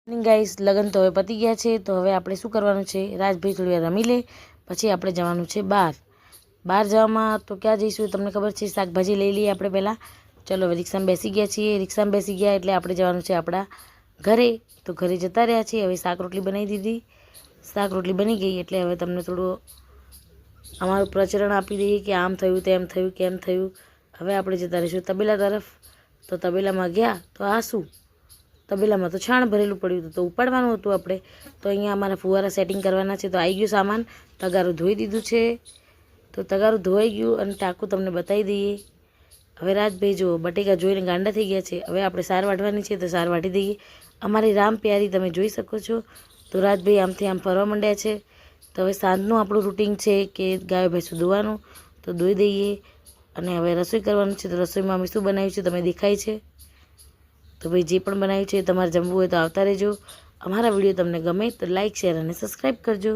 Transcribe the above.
Guys લગન તો હવે પતી ગયા છે, તો હવે આપણે શું કરવાનું છે, રાજભાઈ થોડી વાર રમી લે પછી આપણે જવાનું છે બહાર જવામાં તો ક્યાં જઈશું તમને ખબર છે, શાકભાજી લઈ લઈએ આપણે પહેલાં. ચલો હવે રિક્ષામાં બેસી ગયા છીએ, રિક્ષામાં બેસી ગયા એટલે આપણે જવાનું છે આપણા ઘરે. તો ઘરે જતા રહ્યા છીએ. હવે શાક રોટલી બનાવી દીધી, શાક રોટલી બની ગઈ એટલે હવે તમને થોડું અમારું પ્રચરણ આપી દઈએ કે આમ થયું તેમ થયું કેમ થયું. હવે આપણે જતા રહીશું તબેલા તરફ. તો તબેલામાં ગયા તો આ શું, તબેલામાં તો છાણ ભરેલું પડ્યું હતું, તો ઉપાડવાનું હતું આપણે. તો અહીંયા અમારા ફુવારા સેટિંગ કરવાના છે, તો આવી ગયું સામાન. તગારું ધોઈ દીધું છે, તો તગારું ધોવાઈ ગયું અને ટાંકું તમને બતાવી દઈએ. હવે રાજભાઈ જુઓ બટેકા જોઈને ગાંડા થઈ ગયા છે. હવે આપણે સાર વાટવાની છે, તો સાર વાટી દઈએ. અમારી રામ પ્યારી તમે જોઈ શકો છો. તો રાજભાઈ આમથી આમ ફરવા માંડ્યા છે. તો હવે સાંજનું આપણું રૂટિન છે કે ગાય ભેંસું દોવાનું, તો દોઈ દઈએ. અને હવે રસોઈ કરવાનું છે, તો રસોઈમાં અમે શું બનાવ્યું છે તમે દેખાય છે. તો ભાઈ જે પણ બનાવ્યું છે તમારે જમવું હોય તો આવતા રહેજો. અમારા વિડીયો તમને ગમે તો લાઇક શેર અને સબસ્ક્રાઈબ કરજો.